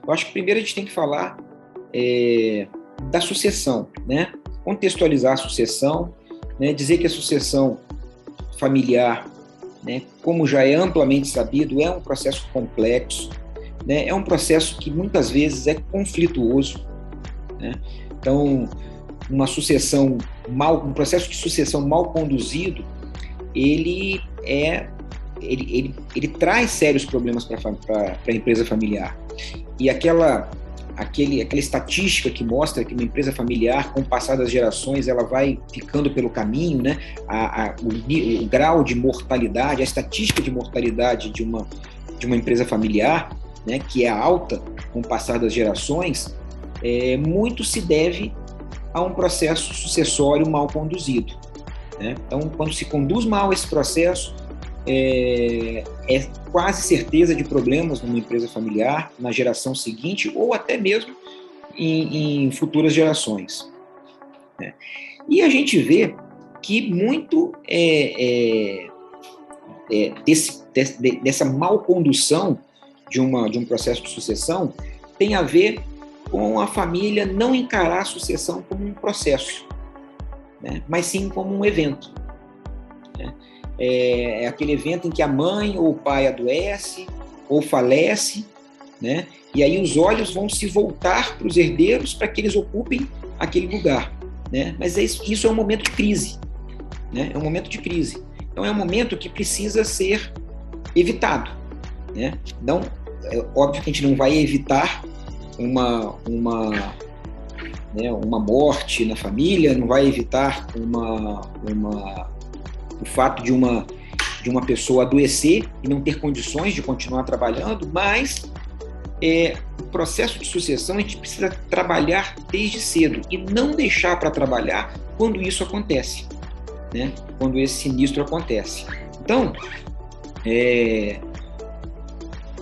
Eu acho que primeiro a gente tem que falar da sucessão, né? Contextualizar a sucessão, né? Dizer que a sucessão familiar, né, como já é amplamente sabido, é um processo complexo, né? É um processo que muitas vezes é conflituoso, né? Então, um processo de sucessão mal conduzido, ele traz sérios problemas para a empresa familiar. E aquela estatística que mostra que uma empresa familiar, com o passar das gerações, ela vai ficando pelo caminho, né? O grau de mortalidade, a estatística de mortalidade de uma empresa familiar, né, que é alta com o passar das gerações, muito se deve a um processo sucessório mal conduzido, né? Então, quando se conduz mal esse processo, é quase certeza de problemas numa empresa familiar, na geração seguinte, ou até mesmo em futuras gerações, né? E a gente vê que muito dessa mal condução de um processo de sucessão tem a ver com a família não encarar a sucessão como um processo, né, mas sim como um evento, né? É aquele evento em que a mãe ou o pai adoece ou falece, né? E aí os olhos vão se voltar para os herdeiros para que eles ocupem aquele lugar, né? Mas isso é um momento de crise, né? É um momento de crise. Então é um momento que precisa ser evitado, né? Não, é óbvio que a gente não vai evitar uma morte na família, não vai evitar o fato de uma pessoa adoecer e não ter condições de continuar trabalhando, mas o processo de sucessão a gente precisa trabalhar desde cedo e não deixar para trabalhar quando isso acontece, né? Quando esse sinistro acontece. Então,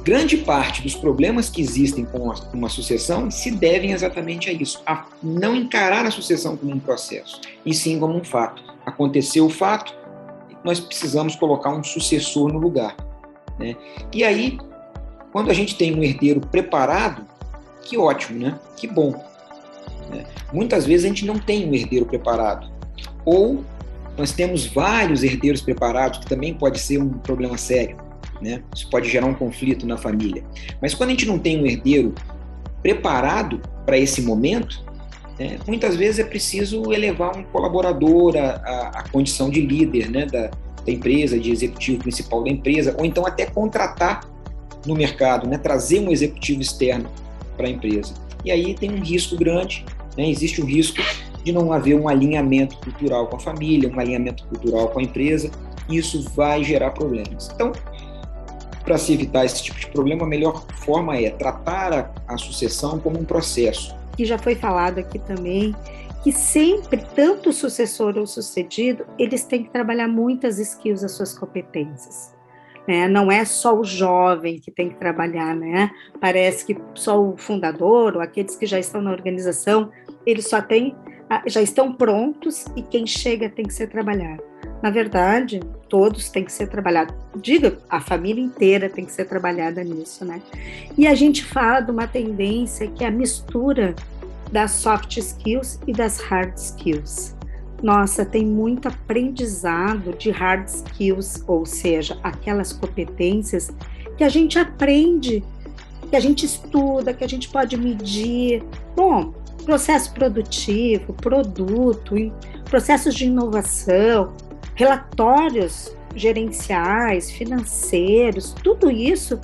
grande parte dos problemas que existem com uma sucessão se devem exatamente a isso, a não encarar a sucessão como um processo, e sim como um fato. Aconteceu o fato, nós precisamos colocar um sucessor no lugar, né? E aí, quando a gente tem um herdeiro preparado, que ótimo, né? Que bom, né? Muitas vezes a gente não tem um herdeiro preparado, ou nós temos vários herdeiros preparados, que também pode ser um problema sério, né? Isso pode gerar um conflito na família. Mas quando a gente não tem um herdeiro preparado para esse momento, né, muitas vezes é preciso elevar um colaborador à condição de líder, né, da empresa, de executivo principal da empresa, ou então até contratar no mercado, né, trazer um executivo externo para a empresa. E aí tem um risco grande, né, existe o risco de não haver um alinhamento cultural com a família, um alinhamento cultural com a empresa, e isso vai gerar problemas. Então, para se evitar esse tipo de problema, a melhor forma é tratar a sucessão como um processo. Que já foi falado aqui também, que sempre, tanto o sucessor ou o sucedido, eles têm que trabalhar muitas skills, as suas competências, né? Não é só o jovem que tem que trabalhar, né? Parece que só o fundador ou aqueles que já estão na organização, eles já estão prontos e quem chega tem que ser trabalhado. Na verdade, todos têm que ser trabalhados. Diga, a família inteira tem que ser trabalhada nisso, né? E a gente fala de uma tendência que é a mistura das soft skills e das hard skills. Nossa, tem muito aprendizado de hard skills, ou seja, aquelas competências que a gente aprende, que a gente estuda, que a gente pode medir. Bom, processo produtivo, produto, processos de inovação, relatórios gerenciais, financeiros, tudo isso,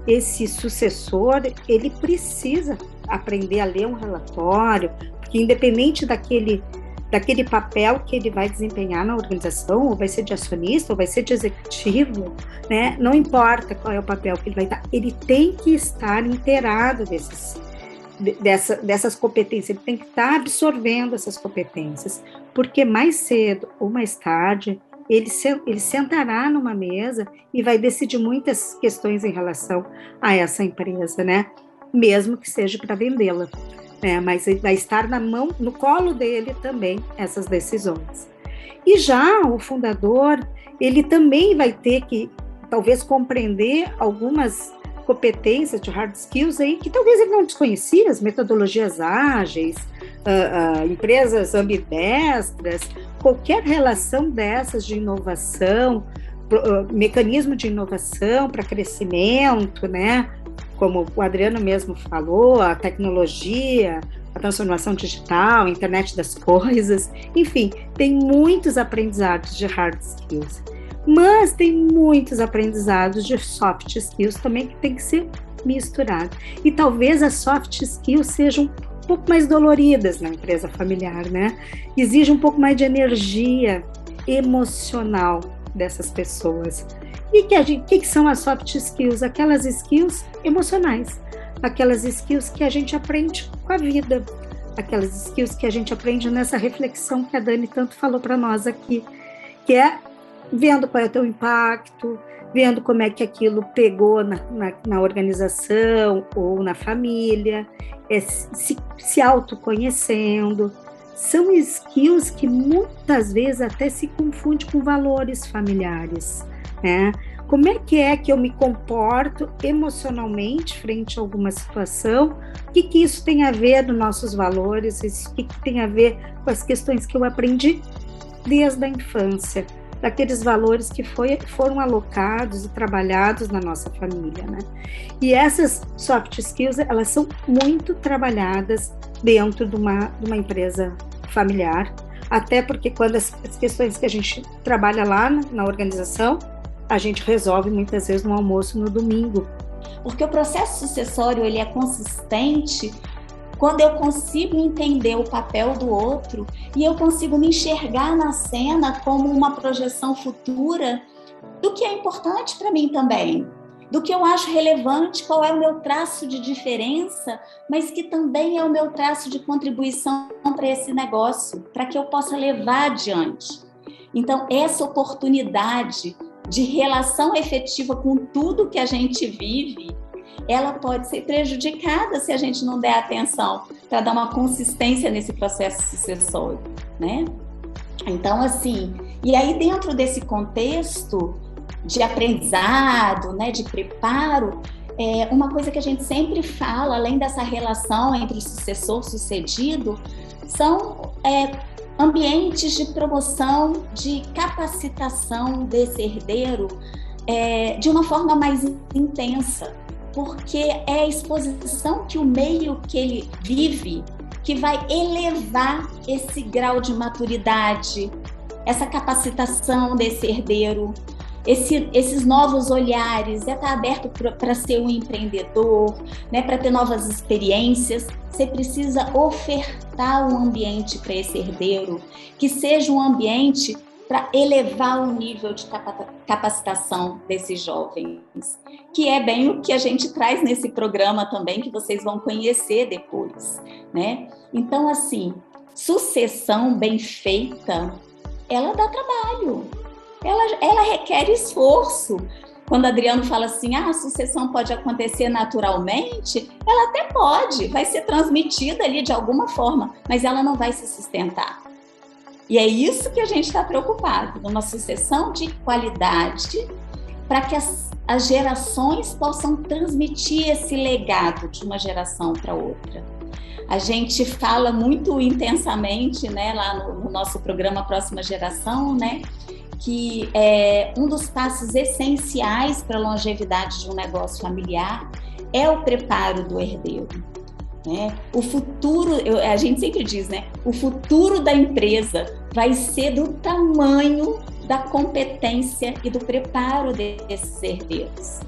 esse sucessor, ele precisa aprender a ler um relatório, porque independente daquele papel que ele vai desempenhar na organização, ou vai ser de acionista, ou vai ser de executivo, né? Não importa qual é o papel que ele vai dar, ele tem que estar inteirado dessas competências, ele tem que estar absorvendo essas competências, porque mais cedo ou mais tarde ele sentará numa mesa e vai decidir muitas questões em relação a essa empresa, né? Mesmo que seja para vendê-la, né? Mas vai estar no colo dele também essas decisões. E já o fundador, ele também vai ter que talvez compreender algumas competências, de hard skills aí que talvez ele não desconhecia, as metodologias ágeis, empresas ambidestras, qualquer relação dessas de inovação, mecanismo de inovação para crescimento, né? Como o Adriano mesmo falou, a tecnologia, a transformação digital, a internet das coisas, enfim, tem muitos aprendizados de hard skills, mas tem muitos aprendizados de soft skills também que tem que ser misturado. E talvez as soft skills sejam um pouco mais doloridas na empresa familiar, né? Exige um pouco mais de energia emocional dessas pessoas. E que são as soft skills? Aquelas skills emocionais, aquelas skills que a gente aprende com a vida, aquelas skills que a gente aprende nessa reflexão que a Dani tanto falou para nós aqui, que é vendo qual é o teu impacto, vendo como é que aquilo pegou na organização ou na família, se autoconhecendo. São skills que muitas vezes até se confundem com valores familiares, né? Como é que eu me comporto emocionalmente frente a alguma situação? O que isso tem a ver com nossos valores? O que tem a ver com as questões que eu aprendi desde a infância, daqueles valores que foram alocados e trabalhados na nossa família, né? E essas soft skills, elas são muito trabalhadas dentro de uma empresa familiar, até porque quando as questões que a gente trabalha lá na organização, a gente resolve muitas vezes no almoço no domingo. Porque o processo sucessório, ele é consistente quando eu consigo entender o papel do outro e eu consigo me enxergar na cena como uma projeção futura do que é importante para mim também, do que eu acho relevante, qual é o meu traço de diferença, mas que também é o meu traço de contribuição para esse negócio, para que eu possa levar adiante. Então, essa oportunidade de relação efetiva com tudo que a gente vive, ela pode ser prejudicada se a gente não der atenção para dar uma consistência nesse processo sucessório, né? Então, assim, e aí dentro desse contexto de aprendizado, né, de preparo, uma coisa que a gente sempre fala, além dessa relação entre o sucessor e o sucedido, são ambientes de promoção, de capacitação desse herdeiro de uma forma mais intensa, porque é a exposição que o meio que ele vive que vai elevar esse grau de maturidade, essa capacitação desse herdeiro, esses novos olhares, estar aberto para ser um empreendedor, né, para ter novas experiências. Você precisa ofertar um ambiente para esse herdeiro, que seja um ambiente para elevar o nível de capacitação desses jovens, que é bem o que a gente traz nesse programa também, que vocês vão conhecer depois, né? Então, assim, sucessão bem feita, ela dá trabalho. Ela requer esforço. Quando o Adriano fala assim, a sucessão pode acontecer naturalmente, ela até pode, vai ser transmitida ali de alguma forma, mas ela não vai se sustentar. E é isso que a gente está preocupado, numa sucessão de qualidade, para que as gerações possam transmitir esse legado de uma geração para outra. A gente fala muito intensamente, né, lá no nosso programa Próxima Geração, né, que um dos passos essenciais para a longevidade de um negócio familiar é o preparo do herdeiro, né? O futuro, a gente sempre diz, né? O futuro da empresa vai ser do tamanho da competência e do preparo desses herdeiros.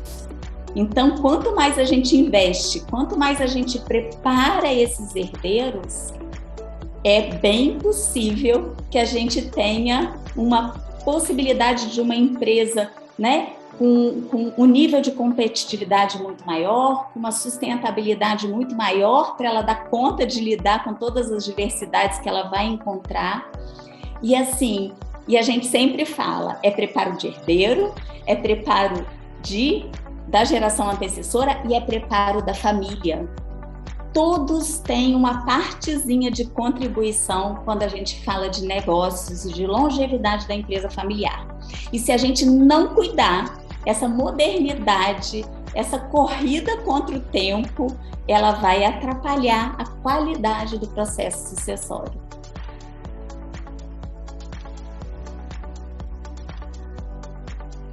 Então, quanto mais a gente investe, quanto mais a gente prepara esses herdeiros, é bem possível que a gente tenha uma possibilidade de uma empresa, né, com um nível de competitividade muito maior, com uma sustentabilidade muito maior para ela dar conta de lidar com todas as diversidades que ela vai encontrar. E assim, e a gente sempre fala, é preparo de herdeiro, é preparo da geração antecessora e é preparo da família. Todos têm uma partezinha de contribuição quando a gente fala de negócios e de longevidade da empresa familiar. E se a gente não cuidar, essa modernidade, essa corrida contra o tempo, ela vai atrapalhar a qualidade do processo sucessório.